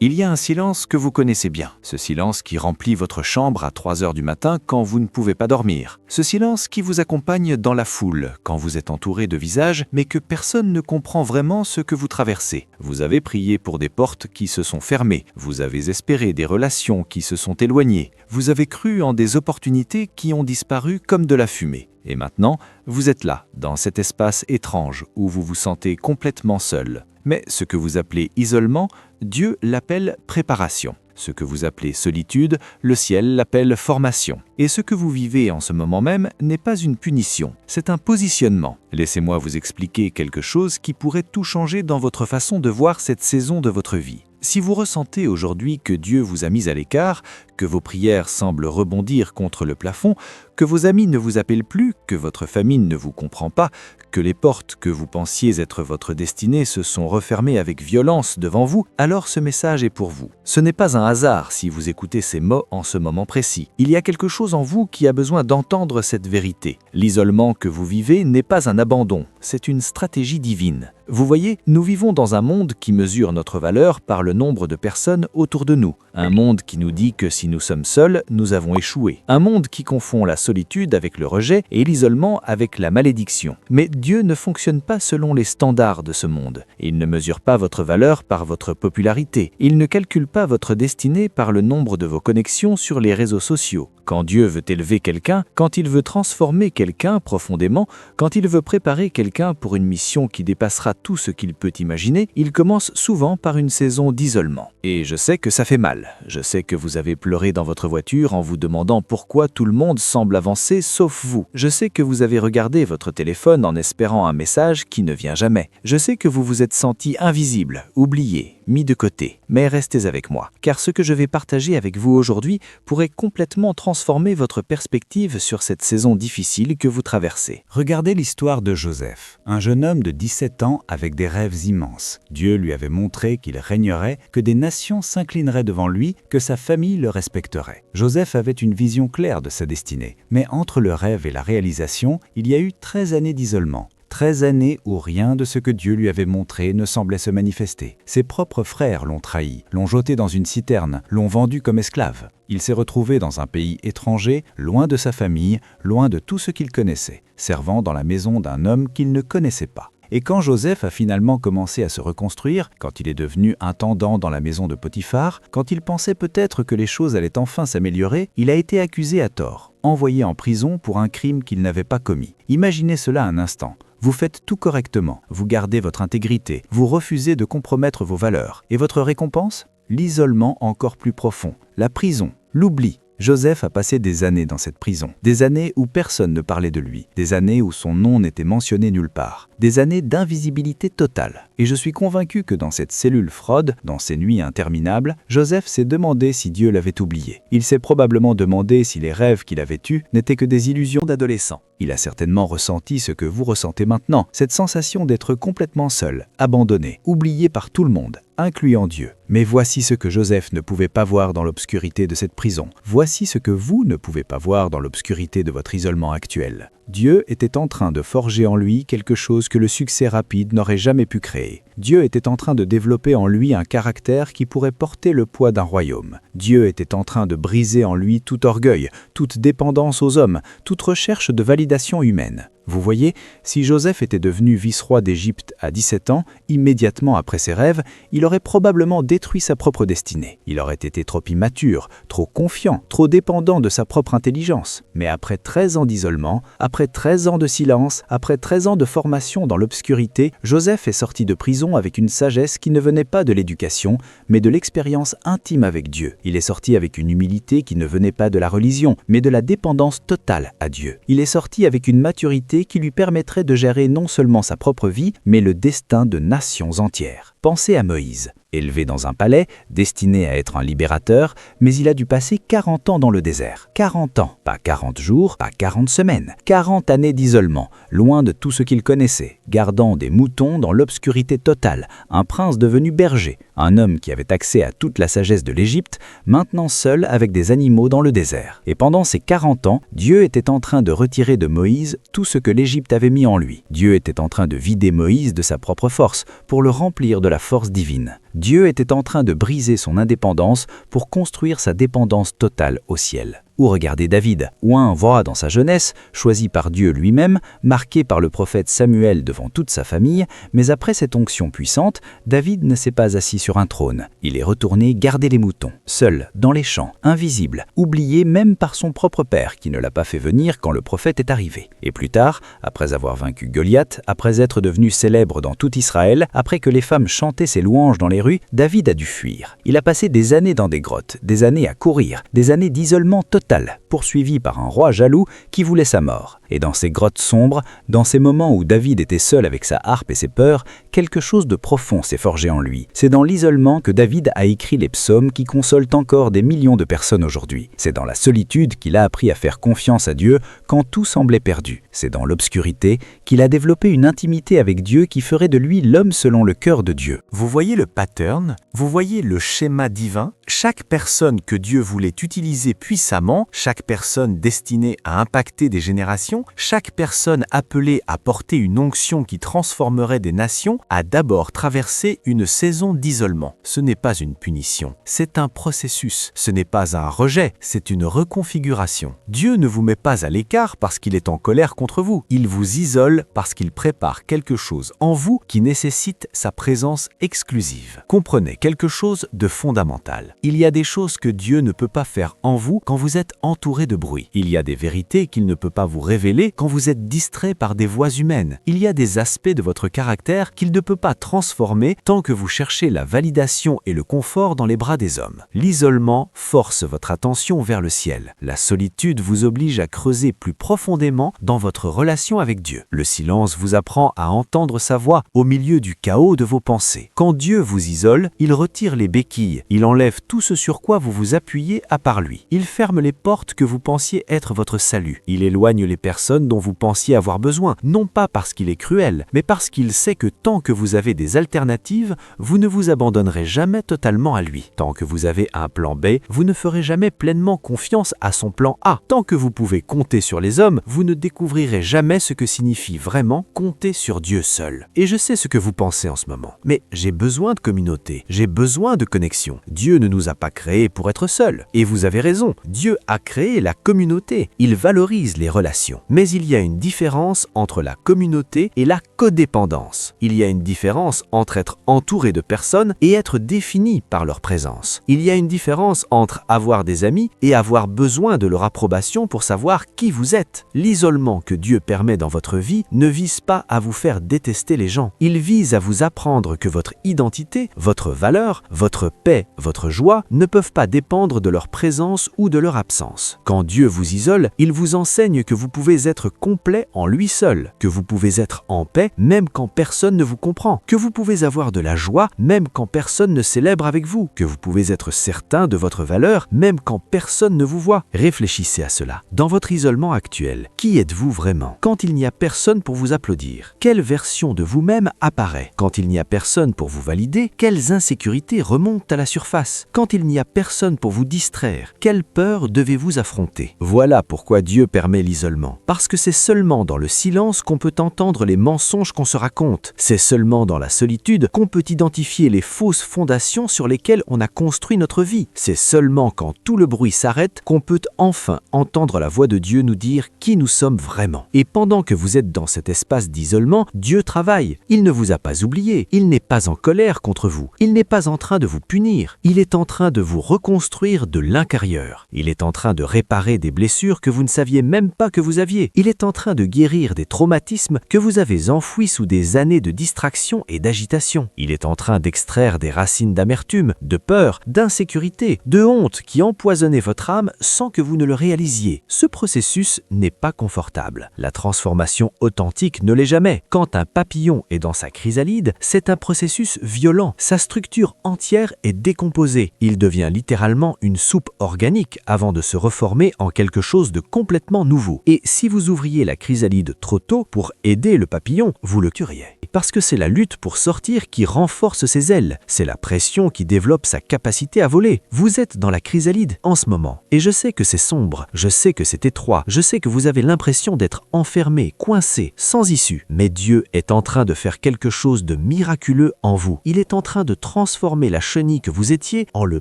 Il y a un silence que vous connaissez bien, ce silence qui remplit votre chambre à 3 heures du matin quand vous ne pouvez pas dormir, ce silence qui vous accompagne dans la foule quand vous êtes entouré de visages mais que personne ne comprend vraiment ce que vous traversez. Vous avez prié pour des portes qui se sont fermées, vous avez espéré des relations qui se sont éloignées, vous avez cru en des opportunités qui ont disparu comme de la fumée. Et maintenant, vous êtes là, dans cet espace étrange où vous vous sentez complètement seul. Mais ce que vous appelez isolement, Dieu l'appelle préparation. Ce que vous appelez solitude, le ciel l'appelle formation. Et ce que vous vivez en ce moment même n'est pas une punition, c'est un positionnement. Laissez-moi vous expliquer quelque chose qui pourrait tout changer dans votre façon de voir cette saison de votre vie. Si vous ressentez aujourd'hui que Dieu vous a mis à l'écart, que vos prières semblent rebondir contre le plafond, que vos amis ne vous appellent plus, que votre famille ne vous comprend pas, que les portes que vous pensiez être votre destinée se sont refermées avec violence devant vous, alors ce message est pour vous. Ce n'est pas un hasard si vous écoutez ces mots en ce moment précis. Il y a quelque chose en vous qui a besoin d'entendre cette vérité. L'isolement que vous vivez n'est pas un abandon, c'est une stratégie divine. Vous voyez, nous vivons dans un monde qui mesure notre valeur par le nombre de personnes autour de nous. Un monde qui nous dit que si nous sommes seuls, nous avons échoué. Un monde qui confond la solitude avec le rejet et l'isolement avec la malédiction. Mais Dieu ne fonctionne pas selon les standards de ce monde. Il ne mesure pas votre valeur par votre popularité. Il ne calcule pas votre destinée par le nombre de vos connexions sur les réseaux sociaux. Quand Dieu veut élever quelqu'un, quand il veut transformer quelqu'un profondément, quand il veut préparer quelqu'un pour une mission qui dépassera tout ce qu'il peut imaginer, il commence souvent par une saison d'isolement. Et je sais que ça fait mal. Je sais que vous avez pleuré dans votre voiture en vous demandant pourquoi tout le monde semble avancer sauf vous. Je sais que vous avez regardé votre téléphone en espérant un message qui ne vient jamais. Je sais que vous vous êtes senti invisible, oublié, mis de côté. Mais restez avec moi, car ce que je vais partager avec vous aujourd'hui pourrait complètement transformer votre perspective sur cette saison difficile que vous traversez. Regardez l'histoire de Joseph, un jeune homme de 17 ans avec des rêves immenses. Dieu lui avait montré qu'il régnerait, que des nations s'inclineraient devant lui, que sa famille le respecterait. Joseph avait une vision claire de sa destinée, mais entre le rêve et la réalisation, il y a eu 13 années d'isolement. 13 années où rien de ce que Dieu lui avait montré ne semblait se manifester. Ses propres frères l'ont trahi, l'ont jeté dans une citerne, l'ont vendu comme esclave. Il s'est retrouvé dans un pays étranger, loin de sa famille, loin de tout ce qu'il connaissait, servant dans la maison d'un homme qu'il ne connaissait pas. Et quand Joseph a finalement commencé à se reconstruire, quand il est devenu intendant dans la maison de Potiphar, quand il pensait peut-être que les choses allaient enfin s'améliorer, il a été accusé à tort, envoyé en prison pour un crime qu'il n'avait pas commis. Imaginez cela un instant. Vous faites tout correctement, vous gardez votre intégrité, vous refusez de compromettre vos valeurs. Et votre récompense? L'isolement encore plus profond, la prison, l'oubli. Joseph a passé des années dans cette prison, des années où personne ne parlait de lui, des années où son nom n'était mentionné nulle part, des années d'invisibilité totale. Et je suis convaincu que dans cette cellule froide, dans ces nuits interminables, Joseph s'est demandé si Dieu l'avait oublié. Il s'est probablement demandé si les rêves qu'il avait eus n'étaient que des illusions d'adolescent. Il a certainement ressenti ce que vous ressentez maintenant, cette sensation d'être complètement seul, abandonné, oublié par tout le monde, incluant Dieu. Mais voici ce que Joseph ne pouvait pas voir dans l'obscurité de cette prison. Voici ce que vous ne pouvez pas voir dans l'obscurité de votre isolement actuel. Dieu était en train de forger en lui quelque chose que le succès rapide n'aurait jamais pu créer. Dieu était en train de développer en lui un caractère qui pourrait porter le poids d'un royaume. Dieu était en train de briser en lui tout orgueil, toute dépendance aux hommes, toute recherche de validation humaine. Vous voyez, si Joseph était devenu vice-roi d'Égypte à 17 ans, immédiatement après ses rêves, il aurait probablement détruit sa propre destinée. Il aurait été trop immature, trop confiant, trop dépendant de sa propre intelligence. Mais après 13 ans d'isolement, après 13 ans de silence, après 13 ans de formation dans l'obscurité, Joseph est sorti de prison avec une sagesse qui ne venait pas de l'éducation, mais de l'expérience intime avec Dieu. Il est sorti avec une humilité qui ne venait pas de la religion, mais de la dépendance totale à Dieu. Il est sorti avec une maturité qui lui permettrait de gérer non seulement sa propre vie, mais le destin de nations entières. Pensez à Moïse, élevé dans un palais, destiné à être un libérateur, mais il a dû passer 40 ans dans le désert. 40 ans, pas 40 jours, pas 40 semaines. 40 années d'isolement, loin de tout ce qu'il connaissait, gardant des moutons dans l'obscurité totale, un prince devenu berger, un homme qui avait accès à toute la sagesse de l'Égypte, maintenant seul avec des animaux dans le désert. Et pendant ces 40 ans, Dieu était en train de retirer de Moïse tout ce que l'Égypte avait mis en lui. Dieu était en train de vider Moïse de sa propre force pour le remplir de la force divine. Dieu était en train de briser son indépendance pour construire sa dépendance totale au ciel. Ou regardez David, un roi dans sa jeunesse, choisi par Dieu lui-même, marqué par le prophète Samuel devant toute sa famille, mais après cette onction puissante, David ne s'est pas assis sur un trône. Il est retourné garder les moutons, seul, dans les champs, invisible, oublié même par son propre père qui ne l'a pas fait venir quand le prophète est arrivé. Et plus tard, après avoir vaincu Goliath, après être devenu célèbre dans tout Israël, après que les femmes chantaient ses louanges dans les rues, David a dû fuir. Il a passé des années dans des grottes, des années à courir, des années d'isolement total, poursuivi par un roi jaloux qui voulait sa mort. Et dans ces grottes sombres, dans ces moments où David était seul avec sa harpe et ses peurs, quelque chose de profond s'est forgé en lui. C'est dans l'isolement que David a écrit les psaumes qui consolent encore des millions de personnes aujourd'hui. C'est dans la solitude qu'il a appris à faire confiance à Dieu quand tout semblait perdu. C'est dans l'obscurité qu'il a développé une intimité avec Dieu qui ferait de lui l'homme selon le cœur de Dieu. Vous voyez le pattern? Vous voyez le schéma divin? Chaque personne que Dieu voulait utiliser puissamment, chaque personne destinée à impacter des générations, chaque personne appelée à porter une onction qui transformerait des nations, a d'abord traversé une saison d'isolement. Ce n'est pas une punition, c'est un processus. Ce n'est pas un rejet, c'est une reconfiguration. Dieu ne vous met pas à l'écart parce qu'il est en colère contre vous. Il vous isole parce qu'il prépare quelque chose en vous qui nécessite sa présence exclusive. Comprenez quelque chose de fondamental. Il y a des choses que Dieu ne peut pas faire en vous quand vous êtes entouré de bruit. Il y a des vérités qu'il ne peut pas vous révéler quand vous êtes distrait par des voix humaines. Il y a des aspects de votre caractère qu'il ne peut pas transformer tant que vous cherchez la validation et le confort dans les bras des hommes. L'isolement force votre attention vers le ciel. La solitude vous oblige à creuser plus profondément dans votre relation avec Dieu. Le silence vous apprend à entendre sa voix au milieu du chaos de vos pensées. Quand Dieu vous isole, il retire les béquilles, il enlève tout ce sur quoi vous vous appuyez à part lui. Il ferme les portes que vous pensiez être votre salut. Il éloigne les personnes dont vous pensiez avoir besoin, non pas parce qu'il est cruel, mais parce qu'il sait que tant que vous avez des alternatives, vous ne vous abandonnerez jamais totalement à lui. Tant que vous avez un plan B, vous ne ferez jamais pleinement confiance à son plan A. Tant que vous pouvez compter sur les hommes, vous ne découvrirez jamais ce que signifie vraiment compter sur Dieu seul. Et je sais ce que vous pensez en ce moment. Mais j'ai besoin de communauté, j'ai besoin de connexion. Dieu ne nous a pas créés pour être seuls. Et vous avez raison, Dieu a créé la communauté. Il valorise les relations. Mais il y a une différence entre la communauté et la codépendance. Il y a une différence entre être entouré de personnes et être défini par leur présence. Il y a une différence entre avoir des amis et avoir besoin de leur approbation pour savoir qui vous êtes. L'isolement que Dieu permet dans votre vie ne vise pas à vous faire détester les gens. Il vise à vous apprendre que votre identité, votre valeur, votre paix, votre joie ne peuvent pas dépendre de leur présence ou de leur absence. Quand Dieu vous isole, il vous enseigne que vous pouvez être complet en lui seul, que vous pouvez être en paix même quand personne ne vous comprend, que vous pouvez avoir de la joie même quand personne ne célèbre avec vous, que vous pouvez être certain de votre valeur même quand personne ne vous voit. Réfléchissez à cela. Dans votre isolement actuel, qui êtes-vous vraiment? Quand il n'y a personne pour vous applaudir, quelle version de vous-même apparaît? Quand il n'y a personne pour vous valider, quelles insécurités remontent à la surface? Quand il n'y a personne pour vous distraire, quelle peur devez-vous affronter? Voilà pourquoi Dieu permet l'isolement. Parce que c'est seulement dans le silence qu'on peut entendre les mensonges qu'on se raconte. C'est seulement dans la solitude qu'on peut identifier les fausses fondations sur lesquelles on a construit notre vie. C'est seulement quand tout le bruit s'arrête qu'on peut enfin entendre la voix de Dieu nous dire qui nous sommes vraiment. Et pendant que vous êtes dans cet espace d'isolement, Dieu travaille. Il ne vous a pas oublié. Il n'est pas en colère contre vous. Il n'est pas en train de vous punir. Il est en train de vous reconstruire de l'intérieur. Il est en train de réparer des blessures que vous ne saviez même pas que vous aviez. Il est en train de guérir des traumatismes que vous avez enfouis sous des années de distraction et d'agitation. Il est en train d'extraire des racines d'amertume, de peur, d'insécurité, de honte qui empoisonnaient votre âme sans que vous ne le réalisiez. Ce processus n'est pas confortable. La transformation authentique ne l'est jamais. Quand un papillon est dans sa chrysalide, c'est un processus violent. Sa structure entière est décomposée. Il devient littéralement une soupe organique avant de se reformer en quelque chose de complètement nouveau. Et si si vous ouvriez la chrysalide trop tôt pour aider le papillon, vous le tueriez. Parce que c'est la lutte pour sortir qui renforce ses ailes. C'est la pression qui développe sa capacité à voler. Vous êtes dans la chrysalide en ce moment. Et je sais que c'est sombre, je sais que c'est étroit, je sais que vous avez l'impression d'être enfermé, coincé, sans issue. Mais Dieu est en train de faire quelque chose de miraculeux en vous. Il est en train de transformer la chenille que vous étiez en le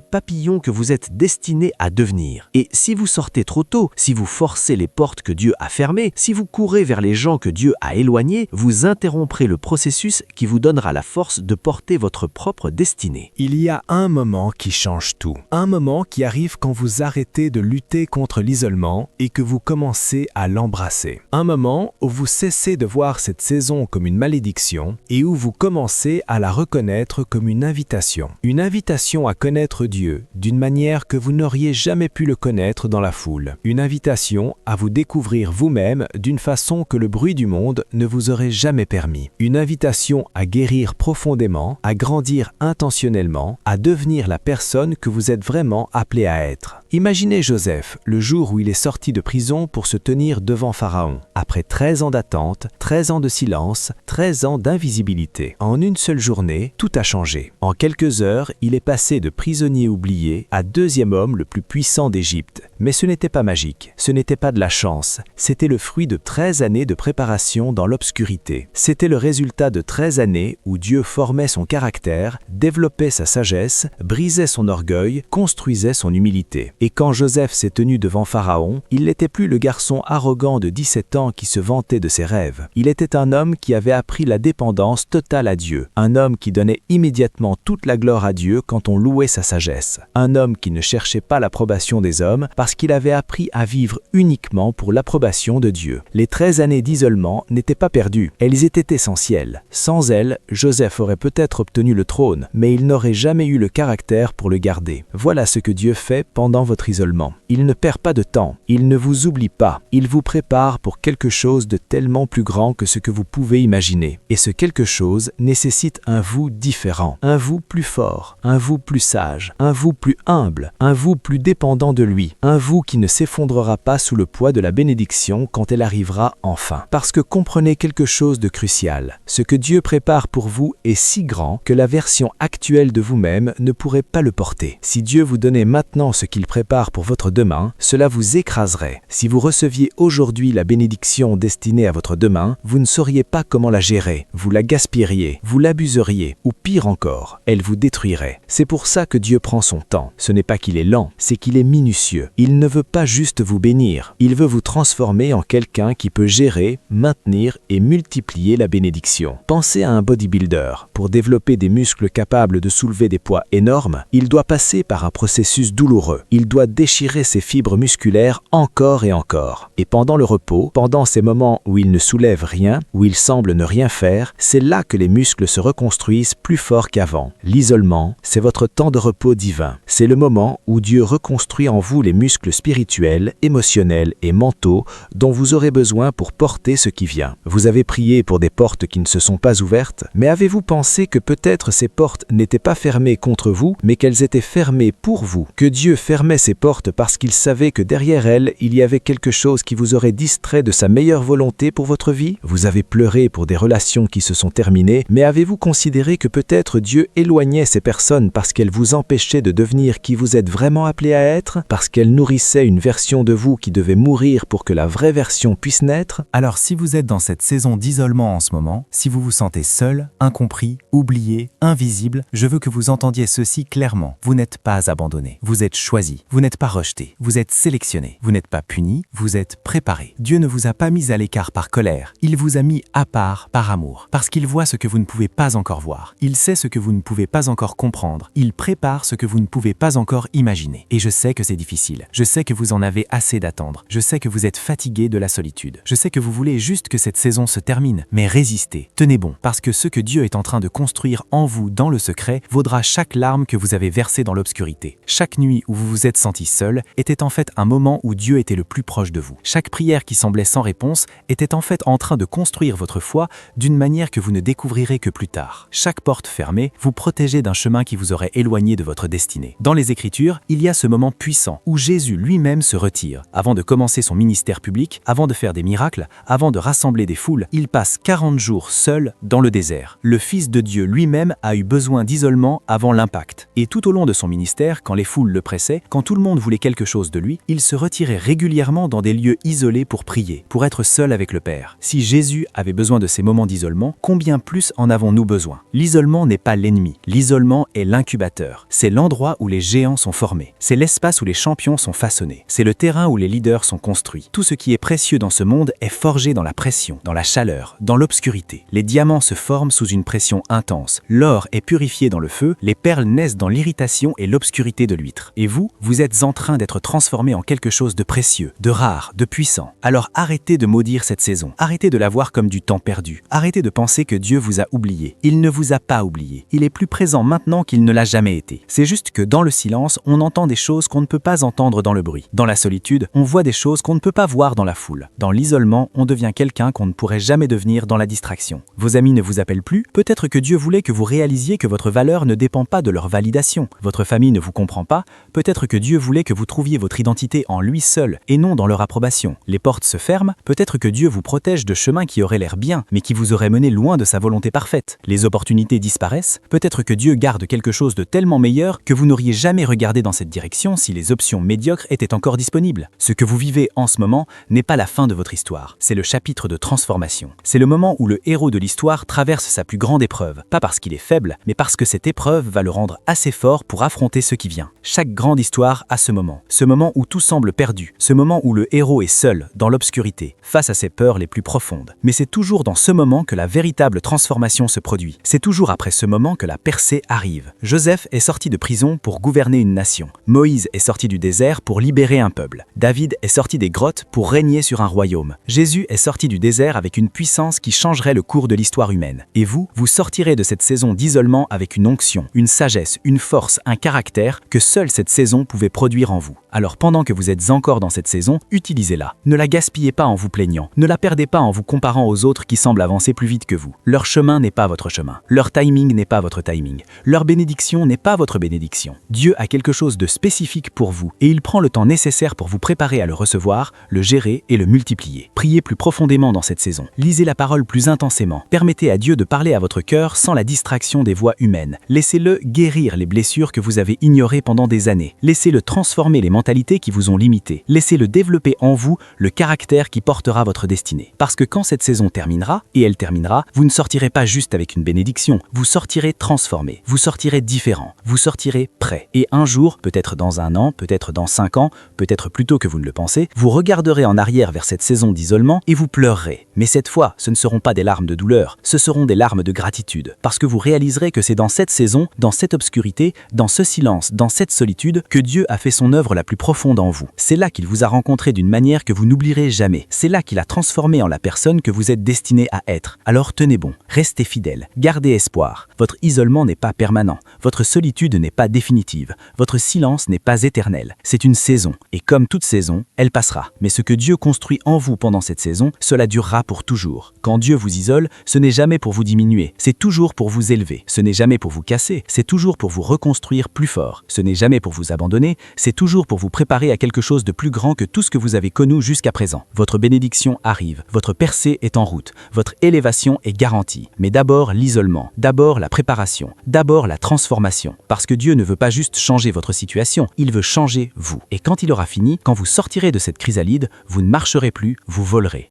papillon que vous êtes destiné à devenir. Et si vous sortez trop tôt, si vous forcez les portes que Dieu a fermées, si vous courez vers les gens que Dieu a éloignés, vous interromprez le processus qui vous donnera la force de porter votre propre destinée. Il y a un moment qui change tout. Un moment qui arrive quand vous arrêtez de lutter contre l'isolement et que vous commencez à l'embrasser. Un moment où vous cessez de voir cette saison comme une malédiction et où vous commencez à la reconnaître comme une invitation. Une invitation à connaître Dieu d'une manière que vous n'auriez jamais pu le connaître dans la foule. Une invitation à vous découvrir vous-même d'une façon que le bruit du monde ne vous aurait jamais permis. Une invitation à guérir profondément, à grandir intentionnellement, à devenir la personne que vous êtes vraiment appelé à être. Imaginez Joseph, le jour où il est sorti de prison pour se tenir devant Pharaon. Après 13 ans d'attente, 13 ans de silence, 13 ans d'invisibilité. En une seule journée, tout a changé. En quelques heures, il est passé de prisonnier oublié à deuxième homme le plus puissant d'Égypte. Mais ce n'était pas magique, ce n'était pas de la chance, c'était le fruit de 13 années de préparation dans l'obscurité. C'était le résultat de 13 années où Dieu formait son caractère, développait sa sagesse, brisait son orgueil, construisait son humilité. Et quand Joseph s'est tenu devant Pharaon, il n'était plus le garçon arrogant de 17 ans qui se vantait de ses rêves. Il était un homme qui avait appris la dépendance totale à Dieu, un homme qui donnait immédiatement toute la gloire à Dieu quand on louait sa sagesse, un homme qui ne cherchait pas l'approbation des hommes parce qu'il avait appris à vivre uniquement pour l'approbation de Dieu. Les 13 années d'isolement n'étaient pas perdues, elles étaient essentielles. Sans elles, Joseph aurait peut-être obtenu le trône, mais il n'aurait jamais eu le caractère pour le garder. Voilà ce que Dieu fait pendant votre isolement. Il ne perd pas de temps, il ne vous oublie pas, il vous prépare pour quelque chose de tellement plus grand que ce que vous pouvez imaginer. Et ce quelque chose nécessite un vous différent, un vous plus fort, un vous plus sage, un vous plus humble, un vous plus dépendant de lui, un vous qui ne s'effondrera pas sous le poids de la bénédiction quand elle arrivera enfin. Parce que comprenez quelque chose de crucial, ce que Dieu prépare pour vous est si grand que la version actuelle de vous-même ne pourrait pas le porter. Si Dieu vous donnait maintenant ce qu'il prépare pour votre demain, cela vous écraserait. Si vous receviez aujourd'hui la bénédiction destinée à votre demain, vous ne sauriez pas comment la gérer. Vous la gaspilleriez, vous l'abuseriez, ou pire encore, elle vous détruirait. C'est pour ça que Dieu prend son temps. Ce n'est pas qu'il est lent, c'est qu'il est minutieux. Il ne veut pas juste vous bénir, il veut vous transformer en quelqu'un qui peut gérer, maintenir et multiplier la bénédiction. Pensez à un bodybuilder. Pour développer des muscles capables de soulever des poids énormes, il doit passer par un processus douloureux. Il doit déchirer ses fibres musculaires encore et encore. Et pendant le repos, pendant ces moments où il ne soulève rien, où il semble ne rien faire, c'est là que les muscles se reconstruisent plus forts qu'avant. L'isolement, c'est votre temps de repos divin. C'est le moment où Dieu reconstruit en vous les muscles spirituels, émotionnels et mentaux dont vous aurez besoin pour porter ce qui vient. Vous avez prié pour des portes qui ne se sont pas ouvertes, mais avez-vous pensé que peut-être ces portes n'étaient pas fermées contre vous, mais qu'elles étaient fermées pour vous, que Dieu fermait ces portes parce qu'il savait que derrière elles, il y avait quelque chose qui vous aurait distrait de sa meilleure volonté pour votre vie? Vous avez pleuré pour des relations qui se sont terminées, mais avez-vous considéré que peut-être Dieu éloignait ces personnes parce qu'elles vous empêchaient de devenir qui vous êtes vraiment appelé à être, parce qu'elles nourrissaient une version de vous qui devait mourir pour que la vraie version puisse naître? Alors si vous êtes dans cette saison d'isolement en ce moment, si vous vous sentez seul, incompris, oublié, invisible, je veux que vous entendiez ceci clairement. Vous n'êtes pas abandonné, vous êtes choisi, vous n'êtes pas rejeté, vous êtes sélectionné, vous n'êtes pas puni, vous êtes préparé. Dieu ne vous a pas mis à l'écart par colère, il vous a mis à part par amour, parce qu'il voit ce que vous ne pouvez pas encore voir, il sait ce que vous ne pouvez pas encore comprendre, il prépare ce que vous ne pouvez pas encore imaginer. Et je sais que c'est difficile, je sais que vous en avez assez d'attendre, je sais que vous êtes fatigué de la solitude, je sais que vous voulez juste que cette saison se termine, mais résistez, tenez bon, parce que ce que Dieu est en train de construire en vous dans le secret vaudra chaque larme que vous avez versée dans l'obscurité. Chaque nuit où vous vous êtes senti seul était en fait un moment où Dieu était le plus proche de vous. Chaque prière qui semblait sans réponse était en fait en train de construire votre foi d'une manière que vous ne découvrirez que plus tard. Chaque porte fermée vous protégeait d'un chemin qui vous aurait éloigné de votre destinée. Dans les Écritures, il y a ce moment puissant où Jésus lui-même se retire. Avant de commencer son ministère public public, avant de faire des miracles, avant de rassembler des foules, il passe 40 jours seul dans le désert. Le Fils de Dieu lui-même a eu besoin d'isolement avant l'impact. Et tout au long de son ministère, quand les foules le pressaient, quand tout le monde voulait quelque chose de lui, il se retirait régulièrement dans des lieux isolés pour prier, pour être seul avec le Père. Si Jésus avait besoin de ces moments d'isolement, combien plus en avons-nous besoin? L'isolement n'est pas l'ennemi, l'isolement est l'incubateur. C'est l'endroit où les géants sont formés, c'est l'espace où les champions sont façonnés, c'est le terrain où les leaders sont construits. Tout ce qui est précieux dans ce monde est forgé dans la pression, dans la chaleur, dans l'obscurité. Les diamants se forment sous une pression intense, l'or est purifié dans le feu, les perles naissent dans l'irritation et l'obscurité de l'huître. Et vous êtes en train d'être transformé en quelque chose de précieux, de rare, de puissant. Alors arrêtez de maudire cette saison, arrêtez de la voir comme du temps perdu, arrêtez de penser que Dieu vous a oublié. Il ne vous a pas oublié, il est plus présent maintenant qu'il ne l'a jamais été. C'est juste que dans le silence, on entend des choses qu'on ne peut pas entendre dans le bruit. Dans la solitude, on voit des choses qu'on ne peut pas voir dans la foule. Dans l'isolement, on devient quelqu'un qu'on ne pourrait jamais devenir dans la distraction. Vos amis ne vous appellent plus, peut-être que Dieu voulait que vous réalisiez que votre valeur ne dépend pas de leur validation. Votre famille ne vous comprend pas, peut-être que Dieu voulait que vous trouviez votre identité en lui seul et non dans leur approbation. Les portes se ferment, peut-être que Dieu vous protège de chemins qui auraient l'air bien, mais qui vous auraient mené loin de sa volonté parfaite. Les opportunités disparaissent, peut-être que Dieu garde quelque chose de tellement meilleur que vous n'auriez jamais regardé dans cette direction si les options médiocres étaient encore disponibles. Ce que vous vivez en ce moment n'est pas la fin de votre histoire, c'est le chapitre de transformation. C'est le moment où le héros de l'histoire traverse sa plus grande épreuve, pas parce qu'il est faible, mais parce que cette épreuve va le rendre assez fort pour affronter ce qui vient. Chaque grande histoire a ce moment où tout semble perdu, ce moment où le héros est seul, dans l'obscurité, face à ses peurs les plus profondes. Mais c'est toujours dans ce moment que la véritable transformation se produit. C'est toujours après ce moment que la percée arrive. Joseph est sorti de prison pour gouverner une nation. Moïse est sorti du désert pour libérer un peuple. David est sorti des grottes pour régner sur un royaume. Jésus est sorti du désert avec une puissance qui changerait le cours de l'histoire humaine. Et vous sortirez de cette saison d'isolement avec une onction, une sagesse, une force, un caractère que seule cette saison pouvait produire en vous. Alors pendant que vous êtes encore dans cette saison, utilisez-la. Ne la gaspillez pas en vous plaignant. Ne la perdez pas en vous comparant aux autres qui semblent avancer plus vite que vous. Leur chemin n'est pas votre chemin. Leur timing n'est pas votre timing. Leur bénédiction n'est pas votre bénédiction. Dieu a quelque chose de spécifique pour vous et il prend le temps nécessaire pour vous préparer à le recevoir, le gérer et le multiplier. Priez plus profondément dans cette saison. Lisez la parole plus intensément. Permettez à Dieu de parler à votre cœur sans la distraction des voix humaines. Laissez-le guérir les blessures que vous avez ignorées pendant des années. Laissez-le transformer les mentalités qui vous ont limité. Laissez-le développer en vous le caractère qui portera votre destinée. Parce que quand cette saison terminera, et elle terminera, vous ne sortirez pas juste avec une bénédiction, vous sortirez transformé, vous sortirez différent, vous sortirez prêt. Et un jour, peut-être dans 1 an, peut-être dans 5 ans, peut-être plus tôt que vous ne le pensez, vous regarderez en arrière vers cette saison d'isolement et vous pleurerez. Mais cette fois, ce ne seront pas des larmes de douleur, ce seront des larmes de gratitude. Parce que vous réaliserez que c'est dans cette saison, dans cette obscurité, dans ce silence, dans cette solitude, que Dieu a fait son œuvre la plus profonde en vous. C'est là qu'il vous a rencontré d'une manière que vous n'oublierez jamais. C'est là qu'il a transformé en la personne que vous êtes destiné à être. Alors tenez bon, restez fidèle, gardez espoir. Votre isolement n'est pas permanent, votre solitude n'est pas définitive, votre silence n'est pas éternel. C'est une saison, et comme toute saison, elle passera. Mais ce que Dieu construit en vous pendant cette saison, cela durera pour toujours. Quand Dieu vous isole, ce n'est jamais pour vous diminuer, c'est toujours pour vous élever. Ce n'est jamais pour vous casser, c'est toujours pour vous reconstruire plus fort. Ce n'est jamais pour vous abandonner, c'est toujours pour vous préparer à quelque chose de plus grand que tout ce que vous avez connu jusqu'à présent. Votre bénédiction arrive, votre percée est en route, votre élévation est garantie. Mais d'abord l'isolement, d'abord la préparation, d'abord la transformation. Parce que Dieu ne veut pas juste changer votre situation, il veut changer vous. Et quand il aura fini, quand vous sortirez de cette chrysalide, vous ne marcherez plus, vous volerez.